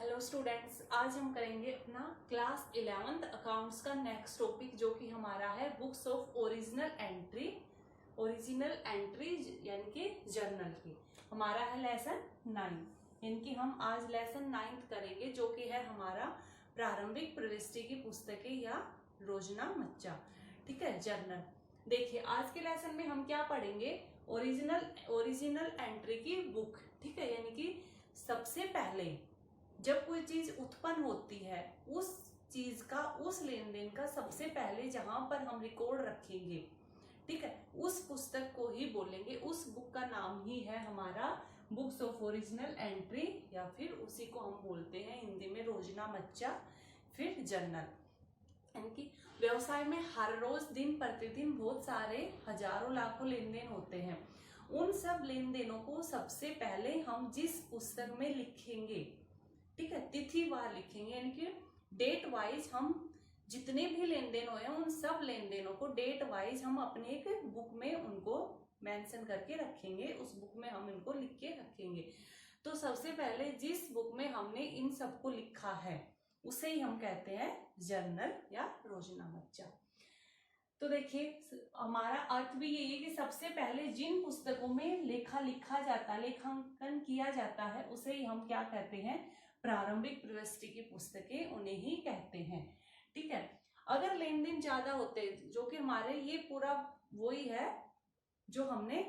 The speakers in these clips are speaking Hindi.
हेलो स्टूडेंट्स, आज हम करेंगे अपना क्लास 11th अकाउंट्स का नेक्स्ट टॉपिक जो कि हमारा है बुक्स ऑफ ओरिजिनल एंट्री यानी कि जर्नल की। हमारा है लेसन 9, यानी कि हम आज लेसन 9 करेंगे जो कि है हमारा प्रारंभिक प्रविष्टि की पुस्तकें या रोजना मच्चा। ठीक है, जर्नल। देखिए आज के लेसन में हम क्या पढ़ेंगे, ओरिजिनल एंट्री की बुक। ठीक है, यानी कि सबसे पहले जब कोई चीज उत्पन्न होती है उस चीज का, उस लेन देन का सबसे पहले जहां पर हम रिकॉर्ड रखेंगे, ठीक है, उस पुस्तक को ही बोलेंगे। उस बुक का नाम ही है हमारा बुक्स ऑफ ओरिजिनल एंट्री, या फिर उसी को हम बोलते हैं हिंदी में रोजना मच्चा, फिर जर्नल। यानी कि व्यवसाय में हर रोज दिन प्रतिदिन बहुत सारे हजारों लाखों लेन देन होते हैं। उन सब लेन देनों को सबसे पहले हम जिस पुस्तक में लिखेंगे, ठीक है, तिथिवार लिखेंगे, यानी कि डेट वाइज हम जितने भी लेन देन हुए हैं उन सब लेन देनों को डेट वाइज हम अपने एक बुक में उनको मेंशन करके रखेंगे। उस बुक में हम इनको लिख के रखेंगे। तो सबसे पहले जिस बुक में हमने इन सबको लिखा है उसे ही हम कहते हैं जर्नल या रोजना मच्चा। तो देखिए हमारा अर्थ भी यही है कि सबसे पहले जिन पुस्तकों में लिखा जाता है, लेखांकन किया जाता है, उसे ही हम क्या कहते हैं, प्रारंभिक प्रविष्टि की पुस्तकें, उन्हें ही कहते हैं। ठीक है, अगर लेन देन ज्यादा होते, जो कि हमारे ये पूरा वही है जो हमने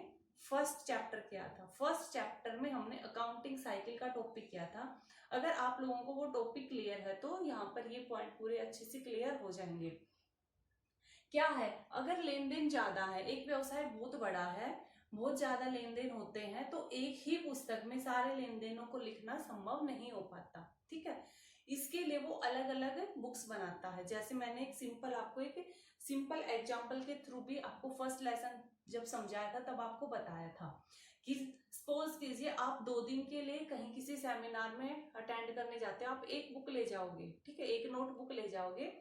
फर्स्ट चैप्टर किया था। फर्स्ट चैप्टर में हमने अकाउंटिंग साइकिल का टॉपिक किया था। अगर आप लोगों को वो टॉपिक क्लियर है तो यहाँ पर ये पॉइंट पूरे अच्छे से क्लियर हो जाएंगे। क्या है, अगर लेन देन ज्यादा है, एक व्यवसाय बहुत बड़ा है, बहुत ज्यादा लेन देन होते हैं, तो एक ही पुस्तक में सारे लेन देनों को लिखना संभव नहीं हो पाता। ठीक है, इसके लिए वो अलग अलग बुक्स बनाता है। जैसे मैंने एक सिंपल एग्जांपल के थ्रू भी आपको फर्स्ट लेसन जब समझाया था तब आपको बताया था कि सपोज कीजिए आप 2 दिन के लिए कहीं किसी सेमिनार में अटेंड करने जाते हैं। आप एक बुक ले जाओगे, ठीक है, एक नोटबुक ले जाओगे,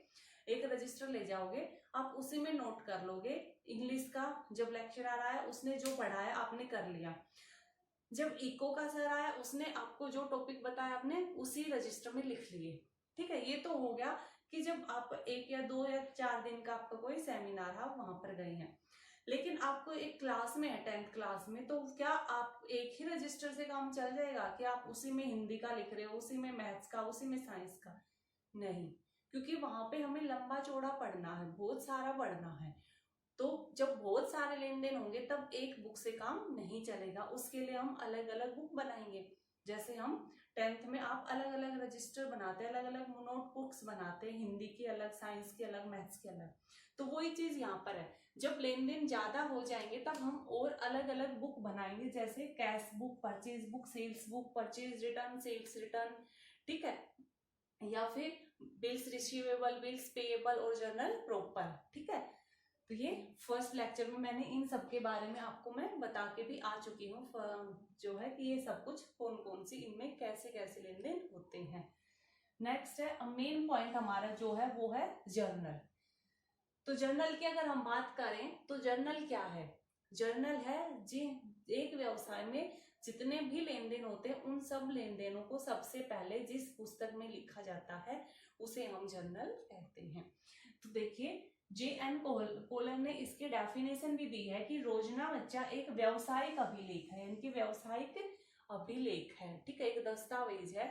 एक रजिस्टर ले जाओगे, आप उसी में नोट कर लोगे। इंग्लिश का जब लेक्चरर आया उसने जो पढ़ाया आपने कर लिया, जब इको का सर आया उसने आपको जो टॉपिक बताया आपने उसी रजिस्टर में लिख लिए। ठीक है, ये तो हो गया कि जब आप 1 या 2 या 4 दिन का आपका कोई सेमिनार है वहां पर गए हैं। लेकिन आपको एक क्लास में है, 10th क्लास में, तो क्या आप एक ही रजिस्टर से काम चल जाएगा कि आप उसी में हिंदी का लिख रहे हो, उसी में मैथ्स का, उसी में साइंस का? नहीं, क्योंकि वहां पे हमें लंबा चौड़ा पढ़ना है, बहुत सारा पढ़ना है। तो जब बहुत सारे लेन देन होंगे तब एक बुक से काम नहीं चलेगा। उसके लिए हम अलग अलग बुक बनाएंगे। जैसे हम 10th में आप अलग अलग रजिस्टर बनाते हैं, अलग अलग नोटबुक्स बनाते हैं, हिंदी की अलग, साइंस की अलग, मैथ्स की अलग। तो वही चीज यहाँ पर है, जब लेन देन ज्यादा हो जाएंगे तब हम और अलग अलग बुक बनाएंगे, जैसे cash book, purchase book, sales book, purchase return, sales return, ठीक है, या फिर बिल्स रिसीवेबल, बिल्स पेएबल और जर्नल प्रॉपर। ठीक है, तो ये फर्स्ट लेक्चर में मैंने इन सब के बारे में आपको मैं बता के भी आ चुकी हूँ, जो है कि ये सब कुछ कौन कौन सी इनमें कैसे कैसे लेन देन होते हैं। नेक्स्ट है मेन पॉइंट हमारा जो है वो है जर्नल। तो जर्नल की अगर हम बात करें तो जर्नल क्या है, जर्नल है जी एक व्यवसाय में जितने भी लेन देन होते हैं उन सब लेन देनों को सबसे पहले जिस पुस्तक में लिखा जाता है उसे हम जर्नल कहते हैं। तो देखिए J.N. कोलर ने इसकी डेफिनेशन भी दी है कि रोजना मच्चा एक व्यावसायिक अभिलेख है, यानी कि व्यावसायिक अभिलेख है। ठीक है, एक दस्तावेज है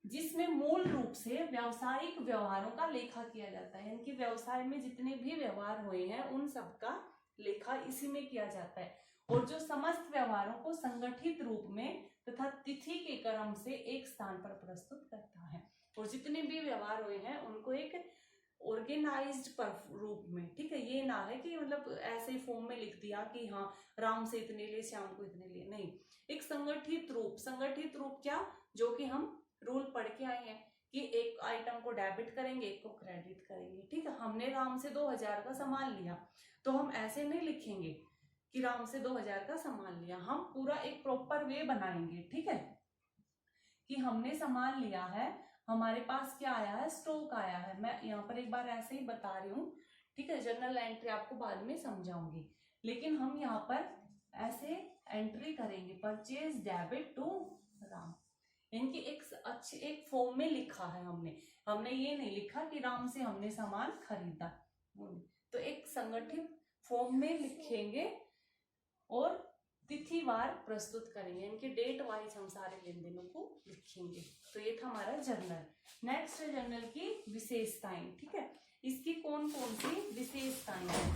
जिसमें मूल रूप से व्यावसायिक व्यवहारों का लेखा किया जाता है, यानी कि व्यवसाय में जितने भी व्यवहार हुए हैं उन सबका लेखा इसी में किया जाता है, और जो समस्त व्यवहारों को संगठित रूप में तथा तिथि के क्रम से एक स्थान पर प्रस्तुत करता है। और जितने भी व्यवहार हुए हैं उनको एक ऑर्गेनाइज्ड रूप में, ठीक है, ये ना है कि मतलब ऐसे ही फॉर्म में लिख दिया कि हाँ राम से इतने लिए, श्याम को इतने लिए, नहीं, एक संगठित रूप क्या, जो कि हम रूल पढ़ के आए हैं कि एक आइटम को डेबिट करेंगे, एक को क्रेडिट करेंगे। ठीक है, हमने राम से 2000 का सामान लिया तो हम ऐसे नहीं लिखेंगे कि राम से 2000 का सामान लिया, हम पूरा एक प्रॉपर वे बनाएंगे। ठीक है, कि हमने सामान लिया है, हमारे पास क्या आया है, स्टॉक आया है। मैं यहाँ पर एक बार ऐसे ही बता रही हूँ, ठीक है, जर्नल एंट्री आपको बाद में समझाऊंगी, लेकिन हम यहाँ पर ऐसे एंट्री करेंगे, परचेज डेबिट टू राम, यानी कि एक अच्छे एक फॉर्म में लिखा है हमने ये नहीं लिखा कि राम से हमने सामान खरीदा, तो एक संगठित फॉर्म में लिखेंगे और तिथिवार प्रस्तुत करेंगे, इनके डेट वाइज हम सारे लेन देनों को लिखेंगे। तो ये था हमारा जर्नल। नेक्स्ट है जर्नल की विशेषताएं। ठीक है, इसकी कौन कौन सी विशेषताएं हैं?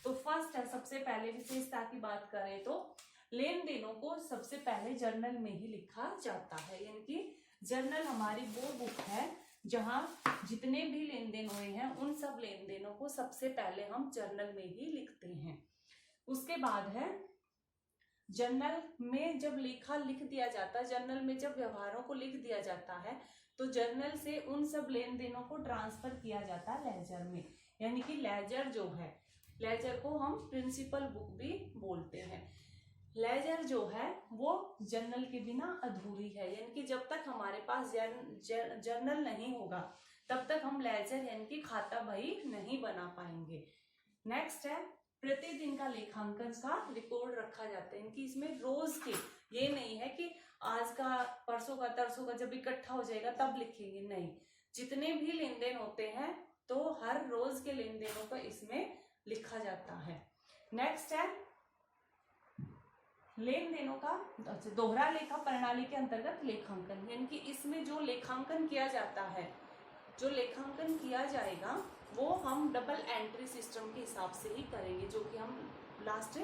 तो फर्स्ट है, सबसे पहले विशेषता की बात करें तो लेन देनों को सबसे पहले जर्नल में ही लिखा जाता है, यानी कि जर्नल हमारी वो बुक है जहां जितने भी लेन देन हुए हैं उन सब लेन देनों को सबसे पहले हम जर्नल में ही लिखते हैं। उसके बाद है जर्नल में जब लेखा लिख दिया जाता है, जर्नल में जब व्यवहारों को लिख दिया जाता है तो जर्नल से उन सब लेन देनों को ट्रांसफर किया जाता है लेजर में, यानी कि लेजर जो है, लेजर को हम प्रिंसिपल बुक भी बोलते हैं। लेजर जो है वो जर्नल के बिना अधूरी है, यानी कि जब तक हमारे पास जर्नल नहीं होगा तब तक हम लेजर यानी कि खाता बही नहीं बना पाएंगे। नेक्स्ट है प्रतिदिन का लेखांकन का रिकॉर्ड रखा जाता है, इनकी इसमें रोज के, ये नहीं है कि आज का, परसों का, तरसों का जब इकट्ठा हो जाएगा तब लिखेंगे, नहीं, जितने भी लेन देन होते हैं तो हर रोज के लेन देनों का इसमें लिखा जाता है। नेक्स्ट है लेन देनों का दोहरा लेखा प्रणाली के अंतर्गत लेखांकन, यानी कि इसमें जो लेखांकन किया जाता है, जो लेखांकन किया जाएगा वो हम डबल एंट्री सिस्टम के हिसाब से ही करेंगे, जो कि हम लास्ट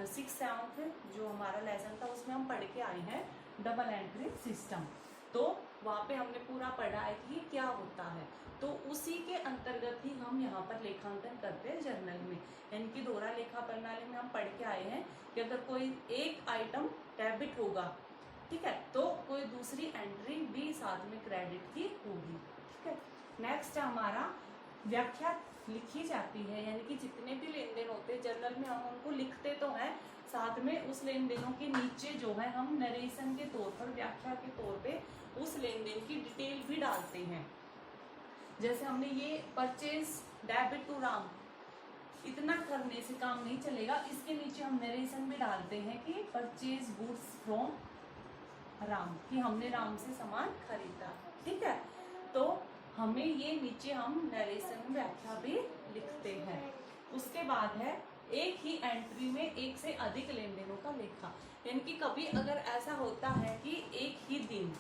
6-7 जो हमारा लेसन था उसमें हम पढ़ के आए हैं डबल एंट्री सिस्टम। तो वहाँ पे हमने पूरा पढ़ा है कि क्या होता है, तो उसी के अंतर्गत ही हम यहाँ पर लेखांकन करते हैं जर्नल में, यानी कि दोहरा लेखा प्रणाली में हम पढ़ के आए हैं कि अगर कोई एक आइटम डेबिट होगा, ठीक है, तो कोई दूसरी एंट्री भी साथ में क्रेडिट की होगी। ठीक है, नेक्स्ट है हमारा व्याख्या लिखी जाती है, यानी कि जितने भी लेन देन होते हैं जर्नल में हम उनको लिखते तो हैं, साथ में उस लेन देनों के नीचे जो है हम नरेशन के तौर पर, व्याख्या के तौर पे उस लेन देन की डिटेल भी डालते हैं। जैसे हमने ये परचेज डेबिट टू राम, इतना करने से काम नहीं चलेगा, इसके नीचे हम नरेशन भी डालते हैं कि परचेज गुड्स फ्रॉम राम, कि हमने राम से सामान खरीदा। ठीक है, तो हमें ये नीचे हम नरेशन व्याख्या भी लिखते हैं। उसके बाद है एक ही एंट्री में एक से अधिक लेन देनों का लेखा, यानी कि कभी अगर ऐसा होता है कि एक ही दिन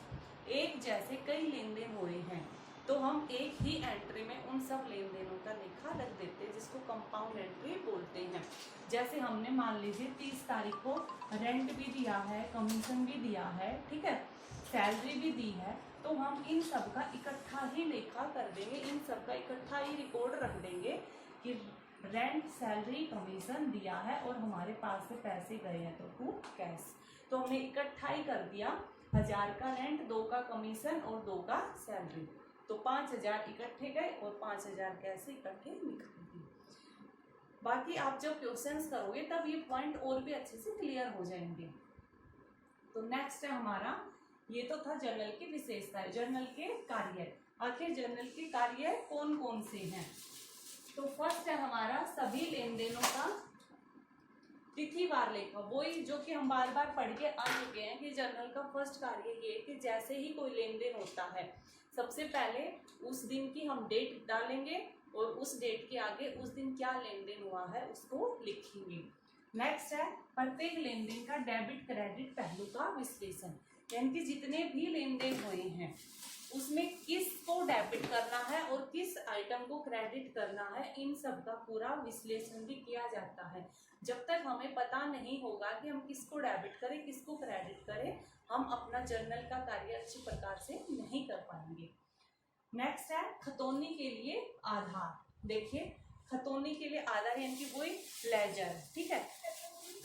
एक जैसे कई लेन देन हुए हैं तो हम एक ही एंट्री में उन सब लेन देनों का लेखा रख देते हैं, जिसको कंपाउंड एंट्री बोलते हैं। जैसे हमने मान लीजिए 30 तारीख को रेंट भी दिया है, कमीशन भी दिया है, ठीक है, सैलरी भी दी है, तो हम इन सब का इकट्ठा ही लेखा कर देंगे, इन सब का इकट्ठा ही रिकॉर्ड रख देंगे कि रेंट, सैलरी, कमीशन दिया है और हमारे पास से पैसे गए हैं तो टू कैश, तो हमने इकट्ठा ही कर दिया, 1000 का रेंट, 2 का कमीशन और 2 का सैलरी, तो 5000 इकट्ठे गए और 5000 कैसे इकट्ठे निकल दिए। बाकी आप जब क्वेश्चंस करोगे तब ये पॉइंट और भी अच्छे से क्लियर हो जाएंगे। तो नेक्स्ट है हमारा, ये तो था जर्नल की विशेषताएं, जर्नल के कार्य। आखिर जर्नल के कार्य कौन कौन से हैं? तो फर्स्ट है हमारा सभी लेन देनों का तिथिवार लेखा, वही जो कि हम बार बार पढ़ के आ चुके हैं कि जर्नल का फर्स्ट कार्य ये कि जैसे ही कोई लेन देन होता है सबसे पहले उस दिन की हम डेट डालेंगे और उस डेट के आगे उस दिन क्या लेन देन हुआ है उसको लिखेंगे। नेक्स्ट है प्रत्येक लेन देन का डेबिट क्रेडिट पहलू का विश्लेषण, यानी कि जितने भी लेन देन हुए हैं उसमें किसको डेबिट करना है और किस आइटम को क्रेडिट करना है, इन सब का पूरा विश्लेषण भी किया जाता है। जब तक हमें पता नहीं होगा कि हम किसको डेबिट करें किसको क्रेडिट करें, हम अपना जर्नल का कार्य अच्छी प्रकार से नहीं कर पाएंगे। नेक्स्ट है खतौनी के लिए आधार। देखिए खतौनी के लिए आधार यानी कि वही लेजर, ठीक है,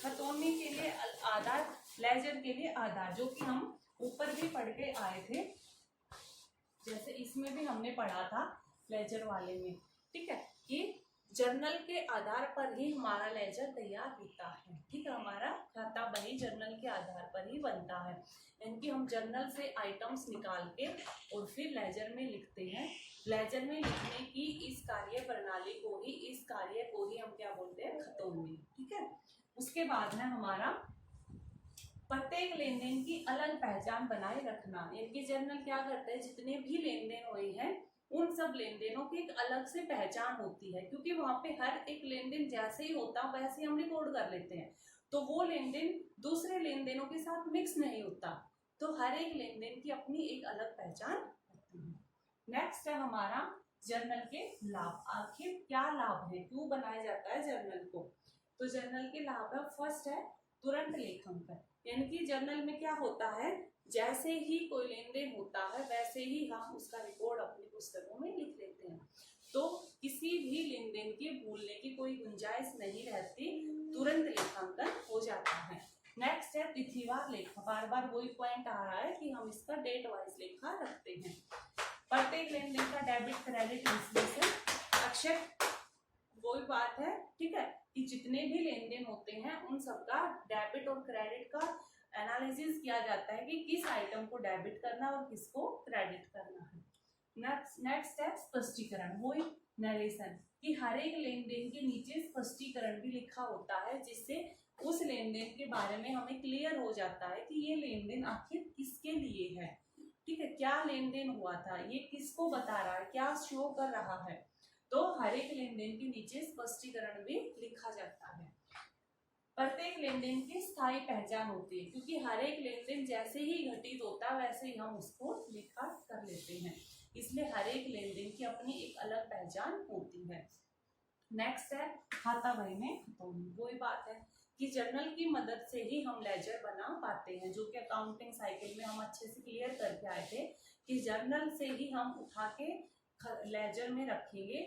खतौनी के लिए आधार, लेजर के लिए आधार, जो कि हम ऊपर भी पढ़ के आए थे, जैसे इसमें भी हमने पढ़ा था लेजर वाले में, ठीक है, कि जर्नल के आधार पर ही हमारा लेजर तैयार होता है। ठीक है, हमारा खाता बही जर्नल के आधार पर ही बनता है, यानी कि हम जर्नल से आइटम्स निकाल के और फिर लेजर में लिखते हैं। लेजर में लिखने की इस कार्य प्रणाली को ही, इस कार्य को ही हम क्या बोलते हैं, खतौनी। ठीक है, उसके बाद है हमारा प्रत्येक लेन देन की अलग पहचान बनाए रखना, इनकी जर्नल क्या करता है, जितने भी लेन देन हुए हैं उन सब लेन देनों की एक अलग से पहचान होती है, क्योंकि वहां पे हर एक लेन देन जैसे ही होता वैसे हम रिकॉर्ड कर लेते हैं, तो वो लेन देन दूसरे लेन देनों के साथ मिक्स नहीं होता, तो हर एक लेन देन की अपनी एक अलग पहचान होती है। नेक्स्ट है हमारा जर्नल के लाभ। आखिर क्या लाभ है, क्यों बनाया जाता है जर्नल को? तो जर्नल के लाभ है, फर्स्ट है तुरंत लेखांकन, यानी कि जर्नल में क्या होता है, जैसे ही कोई लेन देन होता है वैसे ही हम उसका रिकॉर्ड अपनी पुस्तकों में लिख लेते हैं, तो किसी भी लेन देन के भूलने की कोई गुंजाइश नहीं रहती, तुरंत लेखांकन हो जाता है। नेक्स्ट है तिथिवार लेखा, बार बार वही पॉइंट आ रहा है कि हम इसका डेट वाइज लेखा रखते हैं। प्रत्येक लेन देन का डेबिट क्रेडिट विश्लेषण, अक्षर वही बात है, ठीक है, कि जितने भी लेन देन होते हैं उन सबका डेबिट और क्रेडिट का एनालिसिस किया जाता है कि किस आइटम को डेबिट करना और किसको क्रेडिट करना है। नेक्स्ट है स्पष्टीकरण, वही नरेशन, कि हर एक लेन देन के नीचे स्पष्टीकरण भी लिखा होता है, जिससे उस लेन देन के बारे में हमें क्लियर हो जाता है कि ये लेन देन आखिर किसके लिए है, ठीक है, क्या लेन देन हुआ था, ये किसको बता रहा है, क्या शो कर रहा है, तो हर एक लेन देन के नीचे स्पष्टीकरण भी लिखा जाता है। प्रत्येक लेन देन की स्थायी पहचान होती है, क्योंकि हर एक लेन देन जैसे ही घटित होता है वैसे ही हम उसको लिखा कर लेते हैं, इसलिए हर एक लेन देन की अपनी एक अलग पहचान होती है। नेक्स्ट है खाता बही में खतौनी, वही बात है कि जर्नल की मदद से ही हम लेजर बना पाते हैं, जो कि अकाउंटिंग साइकिल में हम अच्छे से क्लियर करके आए थे कि जर्नल से ही हम उठा के लेजर में रखेंगे,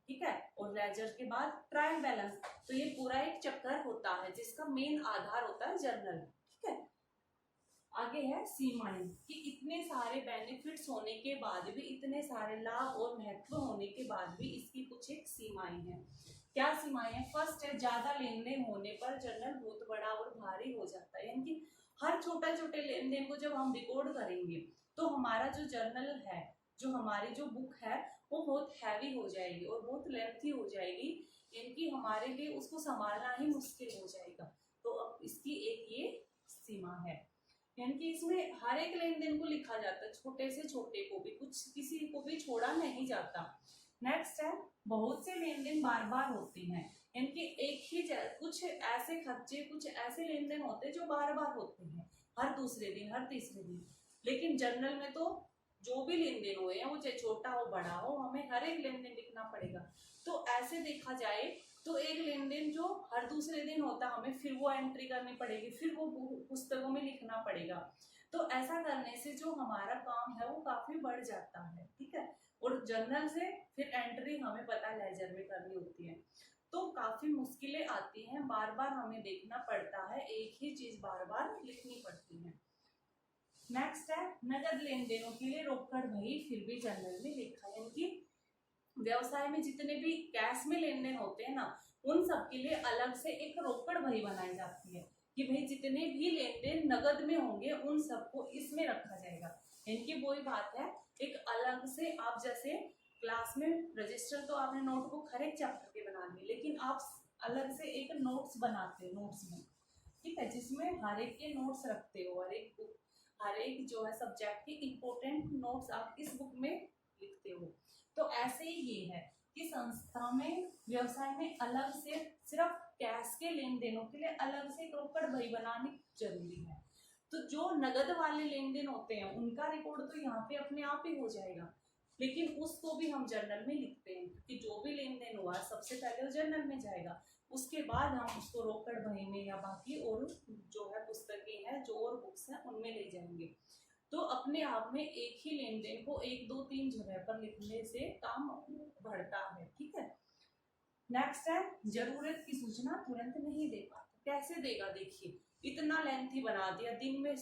ठीक है, और लेजर के बाद ट्रायल बैलेंस, तो ये पूरा एक चक्कर होता है जिसका मेन आधार होता है जर्नल, ठीक है। आगे है सीमाएं, कि इतने सारे बेनिफिट्स होने के बाद भी, इतने सारे लाभ और महत्व होने के बाद भी इसकी कुछ एक सीमाएं हैं। क्या सीमाएं हैं? फर्स्ट है ज्यादा लेन देन होने पर जर्नल बहुत बड़ा और भारी हो जाता है, यानी कि हर छोटे छोटे लेन देन को जब हम रिकॉर्ड करेंगे तो हमारा जो जर्नल है, जो हमारी जो बुक है वो बहुत हैवी हो जाएगी और बहुत लेंथी हो जाएगी, यानी हमारे लिए उसको संभालना ही मुश्किल हो जाएगा, तो अब इसकी एक ये सीमा है, यानी कि इसमें हर एक लेन देन को लिखा जाता है, छोटे से छोटे को भी, कुछ किसी को भी छोड़ा नहीं जाता। नेक्स्ट है बहुत से लेन देन बार बार होते हैं, यानी कि एक ही कुछ ऐसे खर्चे, कुछ ऐसे लेन देन होते हैं जो बार बार होते हैं, हर दूसरे दिन, हर तीसरे दिन, लेकिन जर्नल में तो जो भी लेन देन हुए हैं वो चाहे छोटा हो बड़ा हो, हमें हर एक लेन देन लिखना पड़ेगा, तो ऐसे देखा जाए तो एक लेन देन जो हर दूसरे दिन होता हमें फिर वो एंट्री करनी पड़ेगी, फिर वो पुस्तकों में लिखना पड़ेगा, तो ऐसा करने से जो हमारा काम है वो काफी बढ़ जाता है, ठीक है, और जर्नल से फिर एंट्री हमें पता लेजर में करनी होती है, तो काफी मुश्किलें आती हैं, बार बार हमें देखना पड़ता है, एक ही चीज बार बार लिखनी पड़ती है। नेक्स्ट है नगद लेन देनों के लिए रोकड़ बही फिर भी जर्नल में लिखा, यानी कि व्यवसाय में जितने भी कैश में लेन देन होते हैं ना, उन सब के लिए अलग से एक रोकड़ बही बनाई जाती है कि भाई जितने भी लेन देन नगद में होंगे उन सबको इसमें रखा जाएगा, इनकी वही बात है, एक अलग से, आप जैसे क्लास में रजिस्टर तो आपने नोटबुक हर एक चैप्टर के बना ली, लेकिन आप अलग से एक नोट्स बनाते हो नोट्स में, ठीक है, जिसमें हर एक के नोट्स रखते हो, हर एक जो है सब्जेक्ट के इम्पोर्टेंट नोट्स आप इस बुक में लिखते हो, तो ऐसे ही ये है कि संस्था में, व्यवसाय में अलग से सिर्फ कैश के लेन देनों के लिए अलग से रोकड़ बही बनानी जरूरी है, तो जो नगद वाले लेन देन होते हैं उनका रिकॉर्ड तो यहाँ पे अपने आप ही हो जाएगा, लेकिन उसको भी हम जर्नल में लिखते हैं कि जो भी लेन देन हुआ सबसे पहले वो जर्नल में जाएगा, उसके बाद हम उसको रोकड़ बही में या बाकी और जो है पुस्तकें हैं, जो और बुक्स हैं उनमें ले जाएंगे, तो अपने आप में एक ही लेन देन को 1 2 3 जगह पर लिखने से काम बढ़ता है, ठीक है। नेक्स्ट है जरूरत की सूचना तुरंत नहीं दे पाता, कैसे देगा, देखिए इतना लेंथी बना दिया, दिन में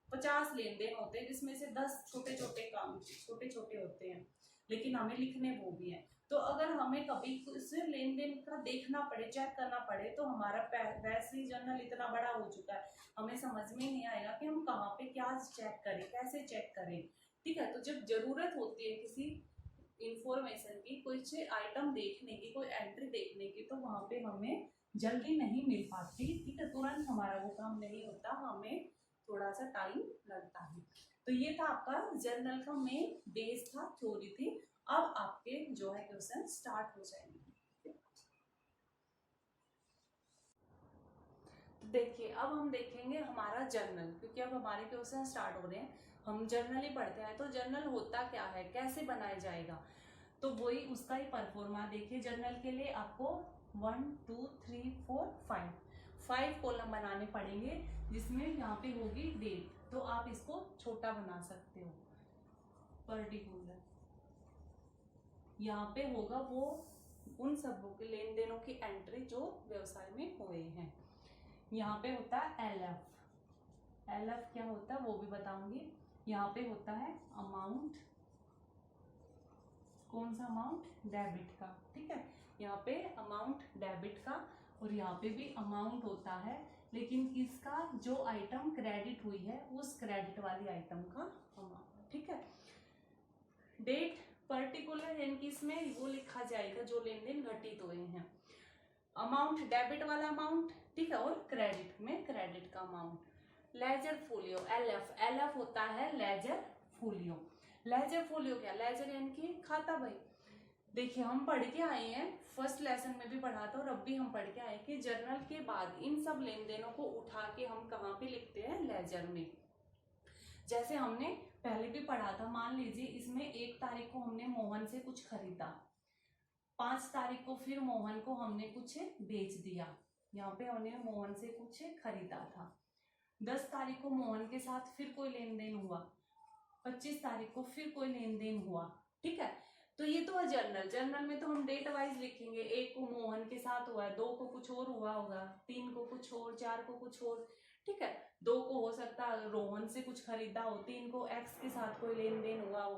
50 लेन देन होते हैं जिसमें से 10 छोटे छोटे काम छोटे छोटे होते हैं, लेकिन हमें लिखने वो भी है, तो अगर हमें कभी उस लेन देन का देखना पड़े, चेक करना पड़े, तो हमारा वैसे ही जर्नल इतना बड़ा हो चुका है, हमें समझ में नहीं आएगा कि हम कहाँ पे क्या चेक करें, कैसे चेक करें, ठीक है, तो जब जरूरत होती है किसी इंफॉर्मेशन की, कुछ आइटम देखने की, कोई एंट्री देखने की, तो वहां पे हमें जल्दी नहीं मिल पाती, ठीक है, तुरंत हमारा वो काम नहीं होता, हमें थोड़ा सा टाइम लगता है। तो ये था आपका जर्नल का मेन बेस था, थ्योरी थी। अब आपके जो है क्वेश्चन स्टार्ट हो जाएंगे। तो देखिए अब हम देखेंगे हमारा जर्नल, क्योंकि अब हमारे क्वेश्चन स्टार्ट हो रहे हैं। हम जर्नल ही पढ़ते हैं, तो जर्नल होता क्या है, कैसे बनाया जाएगा, तो वही उसका ही परफॉर्मा। देखिए जर्नल के लिए आपको 1 2 3 4 5 कॉलम बनाने पड़ेंगे, जिसमें यहाँ पे होगी डेट। तो आप इसको छोटा बना सकते हो। पर्टिकुलर यहाँ पे होगा वो उन सबों के लेन देनों की एंट्री जो व्यवसाय में हुए हैं। यहाँ पे होता है एलएफ। एलएफ क्या होता है वो भी बताऊंगी। यहाँ पे होता है अमाउंट, कौन सा अमाउंट, डेबिट का, ठीक है। यहाँ पे अमाउंट डेबिट का, और यहाँ पे भी अमाउंट होता है, लेकिन किसका, जो आइटम क्रेडिट हुई है उस क्रेडिट वाली आइटम का अमाउंट, ठीक है। डेट पर्टिकुलर यानी कि इसमें वो लिखा जाएगा जो लेन देन घटित हुए हैं। अमाउंट डेबिट वाला अमाउंट, ठीक है, और क्रेडिट में क्रेडिट का amount. Ledger folio LF, LF होता है लेजर फोलियो। लेजर फोलियो क्या, लेजर यानी कि खाता बही। देखिए हम पढ़ के आए हैं, फर्स्ट लेसन में भी पढ़ा था और अब भी हम पढ़ के आए कि जर्नल के बाद इन सब लेन देनों को उठा के हम कहाँ पे लिखते हैं, लेजर में। जैसे हमने पहले भी पढ़ा था, मान लीजिए इसमें 1 तारीख को हमने मोहन से कुछ खरीदा, 5 तारीख को फिर मोहन को हमने कुछ बेच दिया, यहाँ पे हमने मोहन से कुछ खरीदा था। 10 तारीख को मोहन के साथ फिर कोई लेन देन हुआ, 25 तारीख को फिर कोई लेन देन हुआ, ठीक है। तो ये तो है जर्नल। जर्नल में तो हम डेट वाइज लिखेंगे, 1 को मोहन के साथ हुआ है, 2 को कुछ और हुआ होगा, 3 को कुछ और, 4 को कुछ और, ठीक है। 2 को हो सकता है रोहन से कुछ खरीदा हो, 3 को एक्स के साथ कोई लेन देन हुआ हो,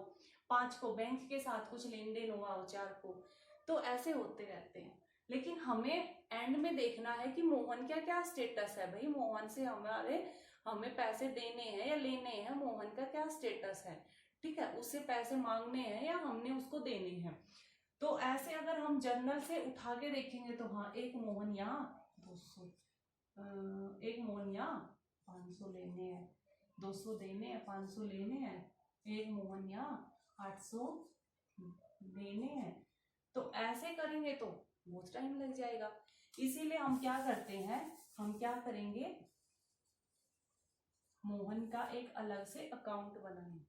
5 को बैंक के साथ कुछ लेन देन हुआ हो, 4 को, तो ऐसे होते रहते हैं। लेकिन हमें एंड में देखना है कि मोहन का क्या स्टेटस है। भाई मोहन से हमें पैसे देने हैं या लेने हैं, मोहन का क्या स्टेटस है, ठीक है, उससे पैसे मांगने हैं या हमने उसको देने हैं। तो ऐसे अगर हम जर्नल से उठा के देखेंगे तो हाँ, एक मोहन यहाँ 200, एक मोहन यहाँ 500 लेने हैं, 200 देने हैं, 500 लेने हैं, एक मोहन यहाँ 800 देने हैं। तो ऐसे करेंगे तो बहुत टाइम लग जाएगा। इसीलिए हम क्या करते हैं, हम क्या करेंगे, मोहन का एक अलग से अकाउंट बनाएंगे,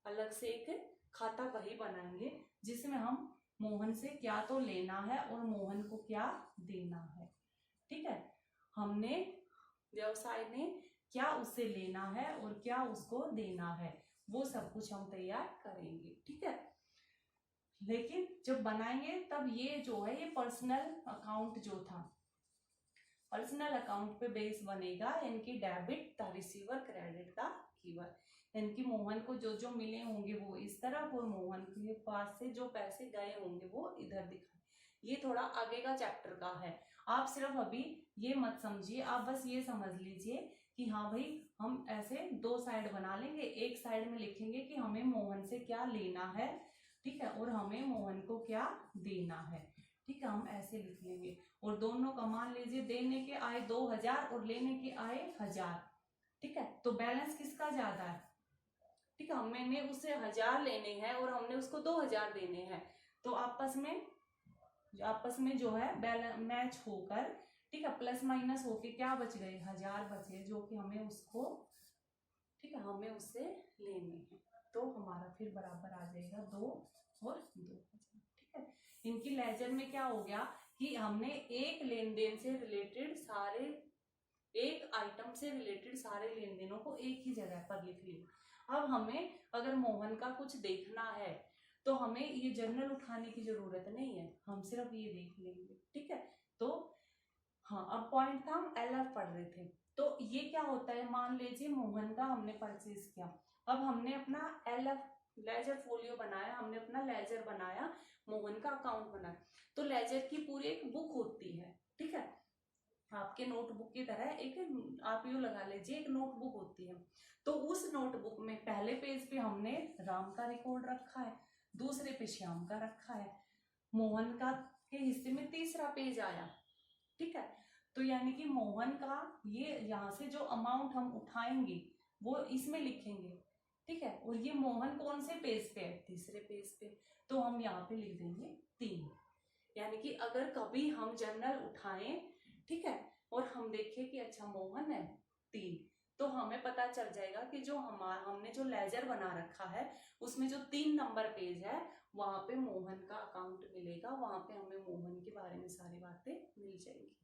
अलग से एक खाता बही बनाएंगे, जिसमें हम मोहन से क्या तो लेना है और मोहन को क्या देना है, ठीक है। हमने व्यवसाय ने क्या उससे लेना है और क्या उसको देना है, वो सब कुछ हम तैयार करेंगे, ठीक है। लेकिन जब बनाएंगे तब ये जो है, ये पर्सनल अकाउंट जो था, पर्सनल अकाउंट पे बेस बनेगा, इनकी debit the receiver, credit the giver. इनकी मोहन को जो जो मिले होंगे वो इस तरफ, और मोहन के पास से जो पैसे गए होंगे वो इधर दिखाए। ये थोड़ा आगे का चैप्टर का है, आप सिर्फ अभी ये मत समझिए, आप बस ये समझ लीजिए कि हाँ भाई हम ऐसे 2 साइड बना लेंगे। एक साइड में लिखेंगे कि हमें मोहन से क्या लेना है, ठीक है, और हमें मोहन को क्या देना है, ठीक है, हम ऐसे लिख लेंगे। और दोनों का मान लीजिए देने के आए 2000 और लेने के आए 1000, ठीक है, तो बैलेंस किसका ज्यादा है, ठीक है, मैंने उससे 1000 लेने हैं और हमने उसको 2000 देने हैं, तो आपस में जो है बैलेंस मैच होकर, ठीक है, प्लस माइनस होके क्या बच गए, 1000 बचे, जो कि हमें उसको, ठीक है, हमें उससे लेने हैं। तो हमारा फिर बराबर आ जाएगा 2 और 2, ठीक है। इनकी लेजर में क्या हो गया कि हमने एक लेन देन से रिलेटेड सारे, एक आइटम से रिलेटेड सारे लेन देनों को एक ही जगह पर लिख लिया। अब हमें अगर मोहन का कुछ देखना है तो हमें ये जर्नल उठाने की जरूरत नहीं है, हम सिर्फ ये देख लेंगे, ठीक है। तो हाँ, अब पॉइंट था, हम एलएफ पढ़ रहे थे। तो ये क्या होता है, मान लीजिए मोहन का हमने परचेज किया, अब हमने अपना एलएफ लेजर फोलियो बनाया, हमने अपना लेजर बनाया, मोहन का अकाउंट बनाया। तो लेजर की पूरी एक बुक होती है, ठीक है, आपके नोटबुक की तरह एक, आप यूं लगा लीजिए एक नोटबुक होती है। तो उस नोटबुक में पहले पेज पे हमने राम का रिकॉर्ड रखा है, दूसरे पे श्याम का रखा है, मोहन का के हिस्से में तीसरा पेज आया, ठीक है। तो यानी कि मोहन का ये यहाँ से जो अमाउंट हम उठाएंगे वो इसमें लिखेंगे, ठीक है। और ये मोहन कौन से पेज पे है, तीसरे पेज पे, तो हम यहाँ पे लिख देंगे 3। यानी कि अगर कभी हम जर्नल उठाएं, ठीक है, और हम देखें कि अच्छा मोहन है 3, तो हमें पता चल जाएगा कि जो हमने जो लेजर बना रखा है उसमें जो 3 नंबर पेज है वहां पे मोहन का अकाउंट मिलेगा, वहां पे हमें मोहन के बारे में सारी बातें मिल जाएंगी।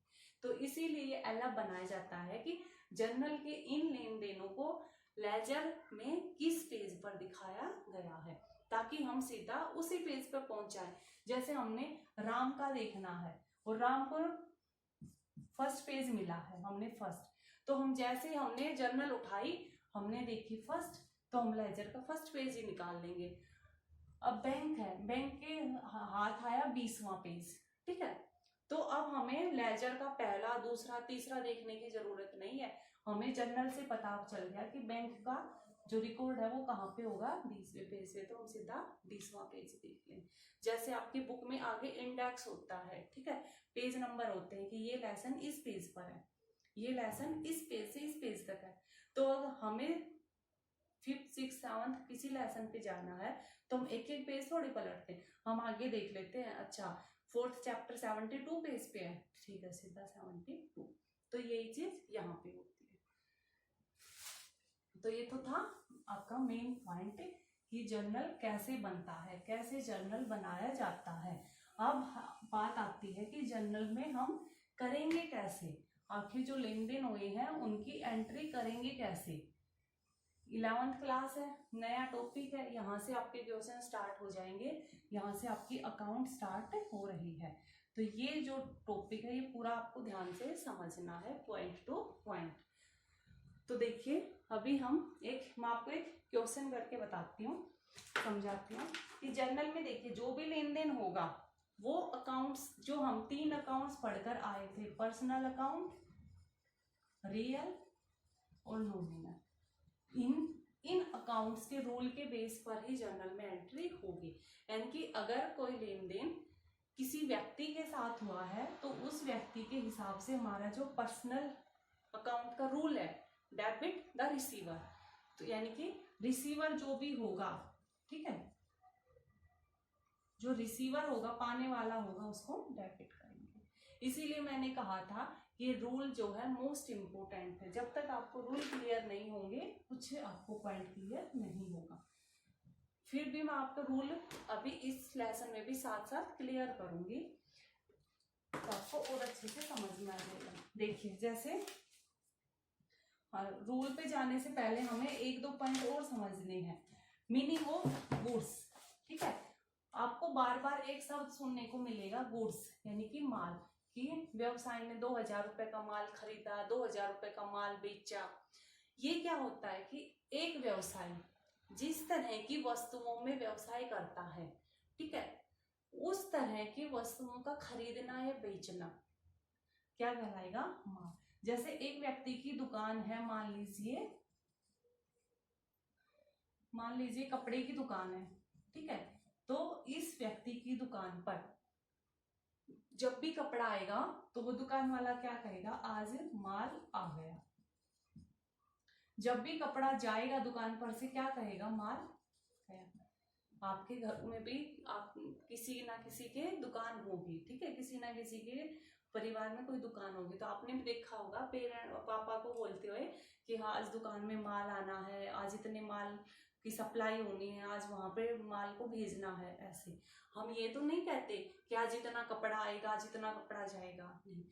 तो इसीलिए ये एलएफ बनाया जाता है कि जर्नल के इन लेन देनों को लेजर में किस पेज पर दिखाया गया है, ताकि हम सीधा उसी पेज पर पहुंच जाए। जैसे हमने राम का देखना है और राम को फर्स्ट पेज मिला है, हमने फर्स्ट, तो हम जैसे हमने जर्नल उठाई, हमने देखी फर्स्ट, तो हम लेजर का फर्स्ट पेज ही निकाल लेंगे। अब बैंक है, बैंक के हाथ आया 20वां पेज, ठीक है। तो अब हमें लेजर का पहला, दूसरा, तीसरा देखने की जरूरत नहीं है, हमें जर्नल से पता चल गया कि बैंक का जो रिकॉर्ड है वो कहाँ पे होगा, 20वें पेज पे, तो हम सीधा 20वां पेज देख लें। जैसे आपकी बुक में आगे इंडेक्स होता है, ठीक है, पेज नंबर होते हैं कि ये लेसन इस पेज पर है, ये लेसन इस पेज से इस पेज तक है। तो अगर हमें 5th 6th 7th किसी लेसन पे जाना है तो हम एक एक पेज थोड़ी पलटते हैं, हम आगे देख लेते हैं, अच्छा 4th चैप्टर 72 पेज पे है, ठीक है, सीधा 72। तो यही चीज यहाँ पे होती है। तो ये तो था आपका मेन पॉइंट कि जर्नल कैसे बनता है, कैसे जर्नल बनाया जाता है। अब बात आती है कि जर्नल में हम करेंगे कैसे, आखिर जो लेन देन हुए हैं उनकी एंट्री करेंगे कैसे। 11th क्लास है, नया टॉपिक है, यहाँ से आपके क्वेश्चन स्टार्ट हो जाएंगे, यहाँ से आपकी अकाउंट स्टार्ट हो रही है। तो ये जो टॉपिक है ये पूरा आपको ध्यान से समझना है, पॉइंट टू पॉइंट। तो देखिए अभी मैं आपको एक क्वेश्चन करके बताती हूँ, समझाती हूँ कि जर्नल में देखिए जो भी लेन देन होगा वो अकाउंट्स, जो हम 3 अकाउंट्स पढ़कर आए थे, पर्सनल अकाउंट, रियल और नॉमिनल, इन अकाउंट्स के रूल के बेस पर ही जर्नल में एंट्री होगी। यानी कि अगर कोई लेन देन किसी व्यक्ति के साथ हुआ है तो उस व्यक्ति के हिसाब से हमारा जो पर्सनल अकाउंट का रूल है, डेबिट द रिसीवर, तो यानी कि रिसीवर जो भी होगा, ठीक है, जो रिसीवर होगा, पाने वाला होगा, उसको डेबिट करेंगे। इसीलिए मैंने कहा था ये रूल जो है मोस्ट इम्पोर्टेंट है, जब तक आपको रूल क्लियर नहीं होंगे कुछ आपको पॉइंट क्लियर नहीं होगा। फिर भी मैं आपका रूल अभी इस लेसन में भी साथ साथ क्लियर करूंगी तो आपको और अच्छे से समझ में आ जाएगा। देखिए जैसे रूल पे जाने से पहले हमें 1-2 पॉइंट और समझने हैं। मीनिंग ऑफ गुड्स, ठीक है, आपको बार बार एक शब्द सुनने को मिलेगा, गुड्स यानी कि माल, कि व्यवसाय ने 2000 रुपए का माल खरीदा, 2000 रुपए का माल बेचा। ये क्या होता है कि एक व्यवसाय जिस तरह की वस्तुओं में व्यवसाय करता है, ठीक है, उस तरह की वस्तुओं का खरीदना या बेचना क्या कहलाएगा, माल। जैसे एक व्यक्ति की दुकान है, मान लीजिए कपड़े की दुकान है, ठीक है, तो इस व्यक्ति की दुकान पर जब भी कपड़ा आएगा तो वो दुकान वाला क्या कहेगा, आज माल आ गया। जब भी कपड़ा जाएगा दुकान पर से क्या कहेगा, माल गया। आपके घर में भी आप किसी ना किसी के दुकान होगी, ठीक है, किसी ना किसी के परिवार में कोई दुकान होगी, तो आपने भी देखा होगा पापा को बोलते हुए कि हाँ आज दुकान में माल आना है, आज इतने माल की सप्लाई होनी है, आज वहां पे माल को भेजना है। ऐसे हम ये तो नहीं कहते कि आज इतना कपड़ा आएगा, आज इतना कपड़ा जाएगा, नहीं,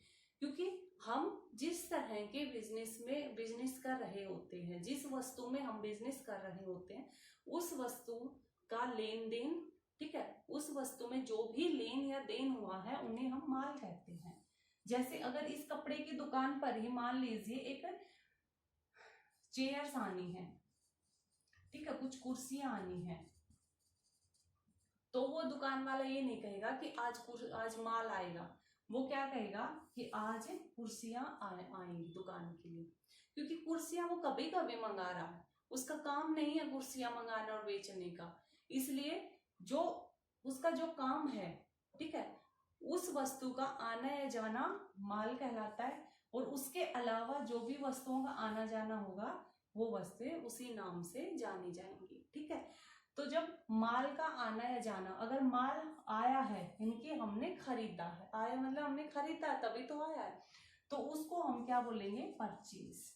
क्योंकि हम जिस तरह के बिजनेस कर रहे होते हैं, जिस वस्तु में हम बिजनेस कर रहे होते हैं, उस वस्तु का लेन देन, ठीक है, उस वस्तु में जो भी लेन या देन हुआ है उन्हें हम माल कहते हैं। जैसे अगर इस कपड़े की दुकान पर ही मान लीजिए एक चेयर्स आनी है, ठीक है, कुछ कुर्सियां आनी है, तो वो दुकान वाला ये नहीं कहेगा कि आज माल आएगा, वो क्या कहेगा कि आज कुर्सियां आएंगी दुकान के लिए, क्योंकि कुर्सियां वो कभी कभी मंगा रहा है, उसका काम नहीं है कुर्सियां मंगाना और बेचने का, इसलिए जो उसका जो काम है, ठीक है, उस वस्तु का आना या जाना माल कहलाता है, और उसके अलावा जो भी वस्तुओं का आना जाना होगा वो वस्तुएं उसी नाम से जानी जाएंगी। ठीक है, तो जब माल का आना या जाना, अगर माल आया है इनकी हमने खरीदा है, आया मतलब हमने खरीदा है तभी तो आया है, तो उसको हम क्या बोलेंगे, परचेज।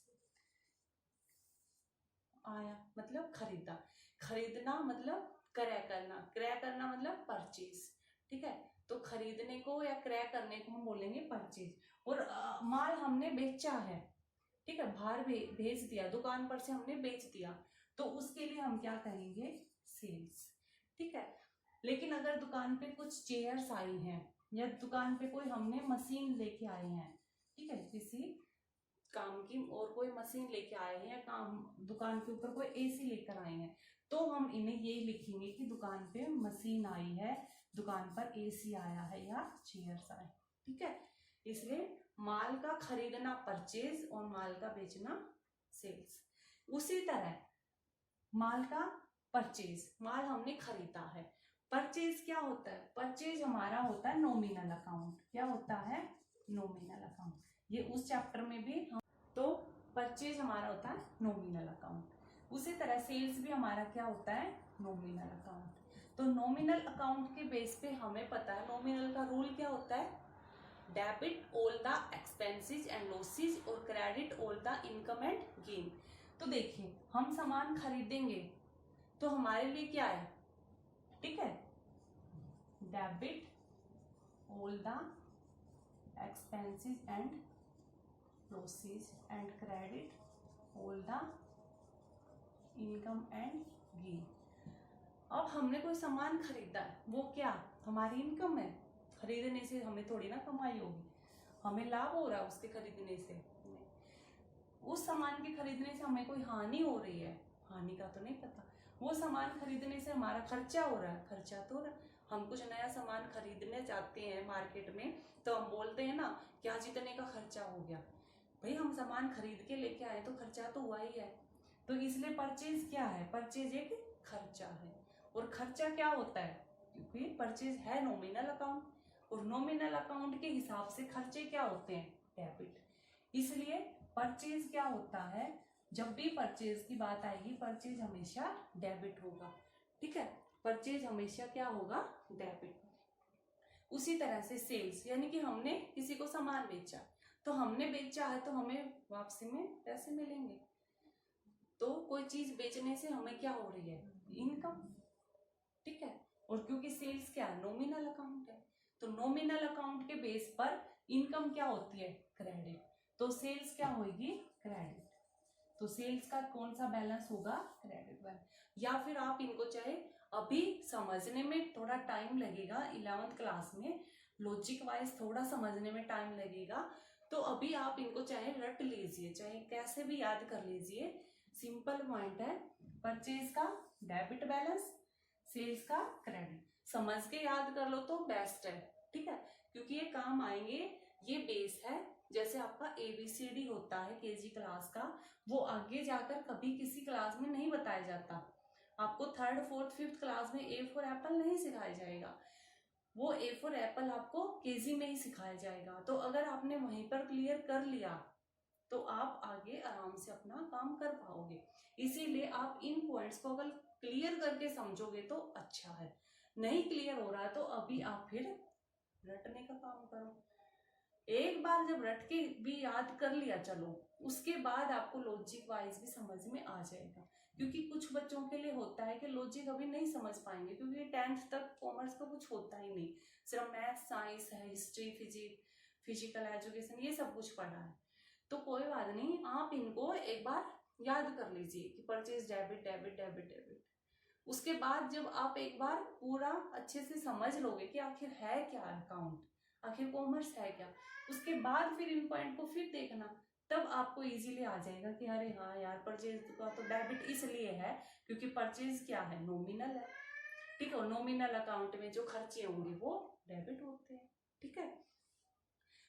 आया मतलब खरीदा, खरीदना मतलब क्रय करना, क्रय करना मतलब परचेज। ठीक है, तो खरीदने को या क्रय करने को हम बोलेंगे परचेज। और माल हमने बेचा है, ठीक है, बाहर भेज दिया, दुकान पर से हमने बेच दिया, तो उसके लिए हम क्या कहेंगे, सेल्स। ठीक है, लेकिन अगर दुकान पे कुछ चेयर्स आई हैं या दुकान पे कोई हमने मशीन लेके आए हैं, ठीक है, किसी काम की और कोई मशीन लेके आए हैं या काम दुकान के ऊपर कोई एसी लेकर आए हैं, तो हम इन्हें ये लिखेंगे कि दुकान पे मशीन आई है, दुकान पर एसी आया है या चेयर्स आए। ठीक है, इसलिए माल का खरीदना परचेज और माल का बेचना सेल्स। उसी तरह माल का परचेज, माल हमने खरीदा है। परचेज क्या होता है, परचेज हमारा होता है नॉमिनल अकाउंट। क्या होता है, नॉमिनल अकाउंट। ये उस चैप्टर में भी हम, तो परचेज हमारा होता है नॉमिनल अकाउंट। उसी तरह सेल्स भी हमारा क्या होता है, नॉमिनल अकाउंट। तो नॉमिनल अकाउंट के बेस पे हमें पता है नॉमिनल का रूल क्या होता है, debit all the expenses and losses और credit all the income and gain. तो देखिए, हम सामान खरीदेंगे तो हमारे लिए क्या है, ठीक है, debit all the expenses and losses and credit all the income and gain. अब हमने कोई सामान खरीदा है, वो क्या हमारी इनकम है, खरीदने से हमें थोड़ी ना कमाई होगी, हमें लाभ हो रहा है उसके खरीदने से, उस सामान के खरीदने से हमें कोई हानि हो रही है, हानि का तो नहीं पता, वो सामान खरीदने से हमारा खर्चा हो रहा है, खर्चा तो हो रहा है। हम कुछ नया सामान खरीदने जाते हैं मार्केट में तो हम बोलते हैं ना, क्या जितने का खर्चा हो गया, भाई हम सामान खरीद के लेके आए तो खर्चा तो हुआ ही है। तो इसलिए परचेज क्या है, परचेज एक खर्चा है। और खर्चा क्या होता है, क्योंकि परचेज है नॉमिनल अकाउंट, और नॉमिनल अकाउंट के हिसाब से खर्चे क्या होते हैं, डेबिट। इसलिए परचेज क्या होता है, जब भी परचेज की बात आएगी परचेज हमेशा डेबिट होगा। ठीक है, परचेज हमेशा क्या होगा, डेबिट। उसी तरह से सेल्स, यानी कि हमने किसी को सामान बेचा, तो हमने बेचा है तो हमें वापसी में पैसे मिलेंगे। तो कोई चीज बेचने से हमें क्या हो रही है, इनकम। ठीक है, और क्योंकि सेल्स क्या है, नॉमिनल अकाउंट है, तो नॉमिनल अकाउंट के बेस पर इनकम क्या होती है, क्रेडिट। तो सेल्स क्या होगी, क्रेडिट। तो सेल्स का कौन सा बैलेंस होगा, क्रेडिट बैलेंस। या फिर आप इनको चाहे अभी समझने में थोड़ा टाइम लगेगा, 11th क्लास में लॉजिक वाइज थोड़ा समझने में टाइम लगेगा, तो अभी आप इनको चाहे रट लीजिए, चाहे कैसे भी याद कर लीजिए। सिंपल पॉइंट है, परचेज का डेबिट बैलेंस, सेल्स का क्रेडिट, समझ के याद कर लो तो बेस्ट है। ठीक है, क्योंकि ये काम आएंगे, ये बेस है। जैसे आपका ABCD होता है केजी क्लास का, वो आगे जाकर कभी किसी क्लास में नहीं बताया जाता। आपको 3rd 4th 5th क्लास में A फॉर एप्पल नहीं सिखाया जाएगा, वो A फॉर एप्पल आपको केजी में ही सिखाया जाएगा। तो अगर आपने वहीं पर क्लियर कर लिया तो आप आगे आराम से अपना काम कर पाओगे। इसीलिए आप इन पॉइंट्स को अगर क्लियर करके समझोगे तो अच्छा है, नहीं क्लियर हो रहा है तो अभी आप फिर रटने का काम करो। एक बार जब रट के भी याद कर लिया, चलो उसके बाद आपको लॉजिक वाइज भी समझ में आ जाएगा। क्योंकि कुछ बच्चों के लिए होता है कि लॉजिक अभी नहीं समझ पाएंगे, क्योंकि 10th तक कॉमर्स का कुछ होता ही नहीं, सिर्फ मैथ साइंस है, हिस्ट्री फिजिकल एजुकेशन ये सब कुछ पढ़ा है। तो कोई बात नहीं, आप इनको एक बार याद कर लीजिए कि purchase debit debit debit debit. उसके बाद जब आप एक बार पूरा अच्छे से समझ लोगे कि आखिर है क्या अकाउंट, आखिर कॉमर्स है क्या, उसके बाद फिर इन पॉइंट को फिर देखना, तब आपको इजीली आ जाएगा कि अरे हाँ यार, परचेज का तो डेबिट इसलिए है क्योंकि परचेज क्या है, नॉमिनल है। ठीक है, नॉमिनल अकाउंट में जो खर्चे होंगे वो डेबिट होते हैं। ठीक है,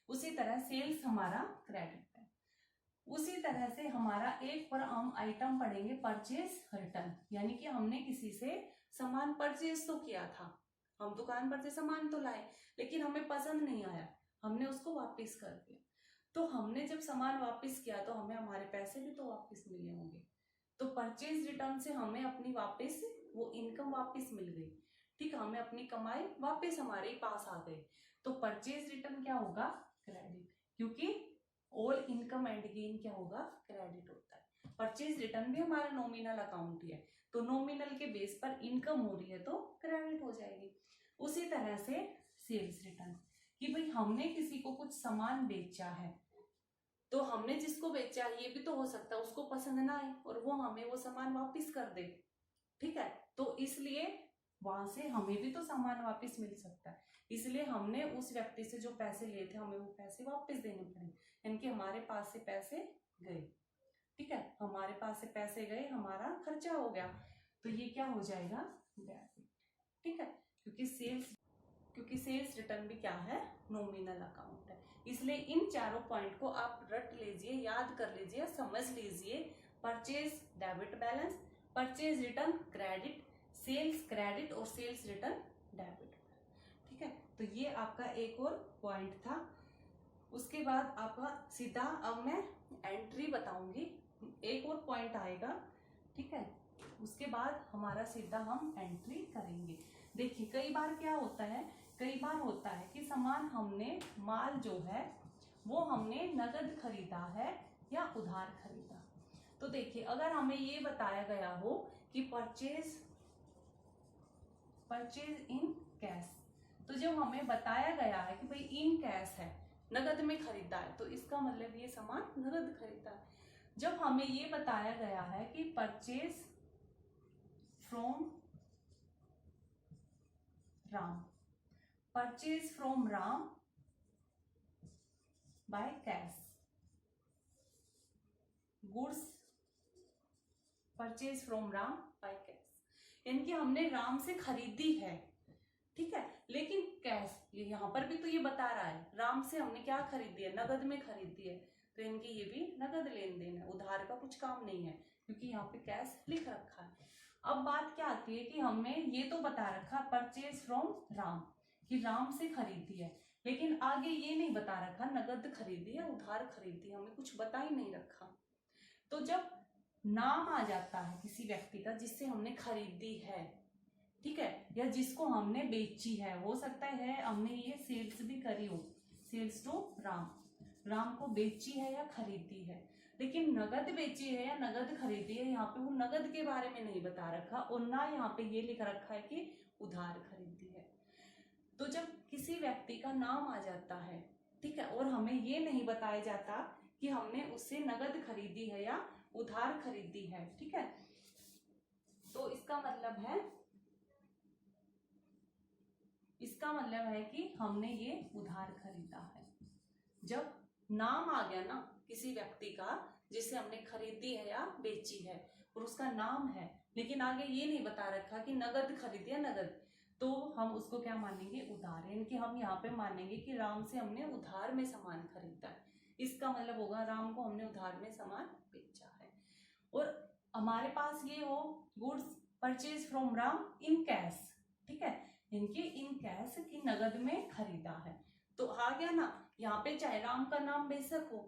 उसी तरह सेल्स हमारा क्रेडिट है। उसी तरह से हमारा एक और हम आइटम पढ़ेंगे, परचेज रिटर्न, यानी कि हमने किसी से सामान परचेज तो किया था, हम दुकान पर से सामान तो लाए, लेकिन हमें पसंद नहीं आया, हमने उसको वापस कर दिया। तो हमने जब सामान वापस किया तो हमें हमारे पैसे भी तो वापस मिले होंगे। तो परचेज रिटर्न से हमें अपनी वापस वो इनकम वापस मिल गई, ठीक है, हमें अपनी कमाई वापस हमारे पास आ गई। तो परचेज रिटर्न क्या होगा, क्रेडिट, क्योंकि ऑल इनकम एंड गेन क्या होगा, क्रेडिट होता है। परचेज रिटर्न भी हमारा नॉमिनल अकाउंट ही है, तो नॉमिनल के बेस पर इनकम हो रही है तो क्रेडिट हो जाएगी। उसी तरह से सेल्स रिटर्न, कि भाई हमने किसी को कुछ सामान बेचा है, तो हमने जिसको बेचा ये भी तो हो सकता है उसको पसंद ना आए और वो हमें वो सामान वापस कर दे, ठीक है, तो इसलिए वहां से हमें भी तो सामान वापस मिल सकता है, इसलिए हमने उस व्यक्ति से जो पैसे लिए थे हमें वो पैसे वापस देने पड़े, यानी कि हमारे पास से पैसे गए, ठीक है, हमारे पास से पैसे गए, हमारा खर्चा हो गया, तो ये क्या हो जाएगा, डेबिट, ठीक है, क्योंकि सेल्स रिटर्न भी क्या है, नॉमिनल अकाउंट है। इसलिए इन चारों पॉइंट को आप रट लीजिए, याद कर लीजिए, समझ लीजिए। Purchase debit balance, purchase return credit, sales credit और सेल्स रिटर्न डेबिट, ठीक है, तो ये आपका एक और पॉइंट था। उसके बाद आपका सीधा अब मैं एंट्री बताऊंगी, एक और पॉइंट आएगा, ठीक है, उसके बाद हमारा सीधा हम एंट्री करेंगे। देखिए कई बार क्या होता है, कई बार होता है कि सामान हमने, माल जो है वो हमने नगद खरीदा है या उधार खरीदा। तो देखिए अगर हमें ये बताया गया हो कि परचेज इन कैश, तो जब हमें बताया गया है कि भाई इन कैश है, नगद में खरीदा है, तो इसका मतलब ये सामान नगद खरीदा है। जब हमें ये बताया गया है कि purchase from Ram, purchase from Ram by cash, goods purchase from Ram by cash, यानी कि हमने राम से खरीदी है, ठीक है, लेकिन कैश, ये यहाँ पर भी तो ये बता रहा है राम से हमने क्या खरीदी है, नगद में खरीदी है, तो इनकी ये भी नगद लेन देन है, उधार का कुछ काम नहीं है, क्योंकि यहाँ पे कैश लिख रखा है। अब बात क्या आती है कि हमें ये तो बता रखा परचेज फ्रॉम राम, कि राम से खरीदी है, लेकिन आगे ये नहीं बता रखा नगद खरीदी है उधार खरीदी, हमें कुछ बता ही नहीं रखा। तो जब नाम आ जाता है किसी व्यक्ति का जिससे हमने खरीदी है, ठीक है, या जिसको हमने बेची है, हो सकता है हमने ये सेल्स भी करी हो, सेल्स टू राम, राम को बेची है या खरीदी है, लेकिन नगद बेची है या नगद खरीदी है, यहाँ पे वो नगद के बारे में नहीं बता रखा, और ना यहाँ पे ये लिख रखा है कि उधार खरीदी है। तो जब किसी व्यक्ति का नाम आ जाता है, ठीक है, और हमें ये नहीं बताया जाता कि हमने उससे नगद खरीदी है या उधार खरीदी है, ठीक है, तो इसका मतलब है कि हमने ये उधार खरीदा है। जब नाम आ गया ना किसी व्यक्ति का जिसे हमने खरीदी है या बेची है, और उसका नाम है, लेकिन आगे ये नहीं बता रखा कि नगद खरीदी है नगद, तो हम उसको क्या मानेंगे, उधार, यानी कि हम यहाँ पे मानेंगे कि राम से हमने उधार में सामान खरीदा है, इसका मतलब होगा राम को हमने उधार में सामान बेचा है। और हमारे पास ये हो goods purchase from Ram in cash, ठीक है, इनके इन कैश की नगद में खरीदा है, तो आ गया ना, यहाँ पे चाहे राम का नाम बेशक हो,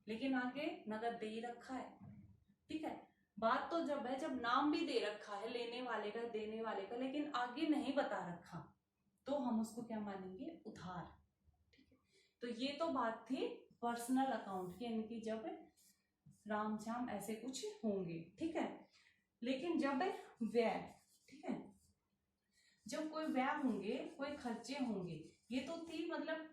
लेकिन आगे नगद दे ही रखा है, ठीक है, बात तो जब है जब नाम भी दे रखा है लेने वाले का देने वाले का, लेकिन आगे नहीं बता रखा, तो हम उसको क्या मानेंगे, उधार, ठीक है। तो ये तो बात थी पर्सनल अकाउंट की, यानी कि जब राम श्याम ऐसे कुछ होंगे, ठीक है, लेकिन जब व्यय, ठीक है, जब कोई व्यय होंगे, कोई खर्चे होंगे, ये तो थी मतलब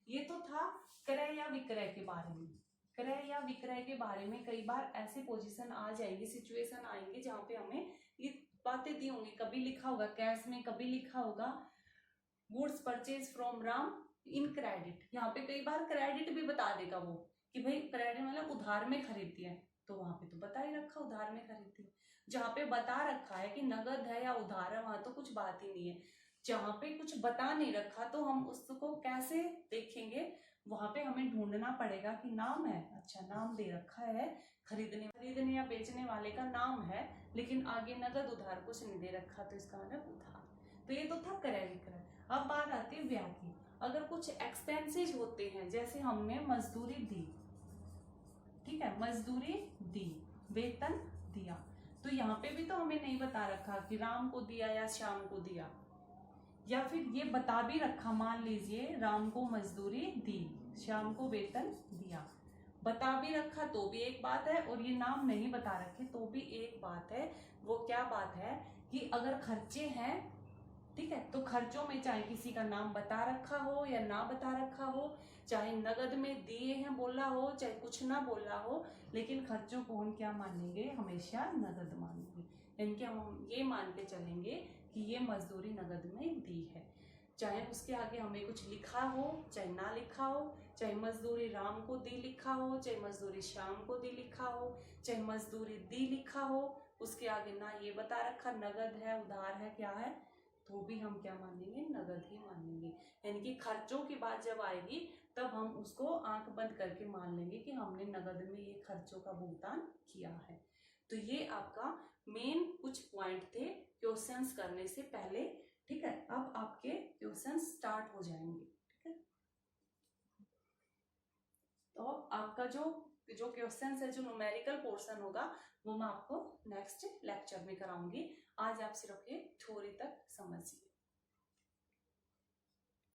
ये तो था क्रय या विक्रय के बारे में, क्रय या विक्रय के बारे में कई बार ऐसे पोजीशन आ जाएगी, सिचुएशन आएंगे जहां पे हमें ये बातें दी होंगी, कभी लिखा होगा कैश में, कभी लिखा होगा goods purchase from Ram in credit, यहाँ पे कई बार क्रेडिट भी बता देगा वो कि भाई क्रेडिट मतलब उधार में खरीदी है, तो वहां पे तो बता ही रखा उधार में खरीदी है। जहाँ पे बता रखा है कि नगद है या उधार है, वहां तो कुछ बात ही नहीं है। जहाँ पे कुछ बता नहीं रखा तो हम उसको कैसे देखेंगे, वहां पे हमें ढूंढना पड़ेगा कि नाम है, अच्छा नाम दे रखा है, खरीदने या बेचने वाले का नाम है, लेकिन आगे नगद उधार कुछ नहीं दे रखा, तो इसका मतलब उधार। तो ये तो था क्रय विक्रय। अब बात आती है व्यय की। अगर कुछ एक्सपेंसेज होते हैं, जैसे हमने मजदूरी दी, ठीक है, मजदूरी दी, वेतन दिया। तो यहाँ पे भी तो हमें नहीं बता रखा कि राम को दिया या श्याम को दिया, या फिर ये बता भी रखा, मान लीजिए राम को मजदूरी दी, श्याम को वेतन दिया, बता भी रखा तो भी एक बात है, और ये नाम नहीं बता रखे तो भी एक बात है। वो क्या बात है कि अगर खर्चे हैं, ठीक है, तो खर्चों में चाहे किसी का नाम बता रखा हो या ना बता रखा हो, चाहे नगद में दिए हैं बोला हो, चाहे कुछ ना बोला हो, लेकिन खर्चों को हम क्या मानेंगे, हमेशा नगद मानेंगे। यानी कि हम ये मान के चलेंगे कि ये मजदूरी नगद में दी है, चाहे उसके आगे हमें कुछ लिखा हो चाहे ना लिखा हो, चाहे मजदूरी राम को दी लिखा हो, चाहे मजदूरी श्याम को दी लिखा हो, चाहे मजदूरी दी लिखा हो, उसके आगे ना ये बता रखा नगद है, उधार है, क्या है, तो भी हम क्या मानेंगे, नगद ही मानेंगे। यानी कि खर्चों की बात जब आएगी तब हम उसको आंख बंद करके मान लेंगे कि हमने नगद में ये खर्चों का भुगतान किया है। तो ये आपका मेन कुछ पॉइंट थे क्वेश्चंस करने से पहले, ठीक है। अब आपके क्वेश्चंस स्टार्ट हो जाएंगे, ठीक है। तो आपका जो क्वेश्चंस है, जो न्यूमेरिकल पोर्शन होगा, वो मैं आपको नेक्स्ट लेक्चर में कराऊंगी। आज आप सिर्फ ये थ्योरी तक समझिए।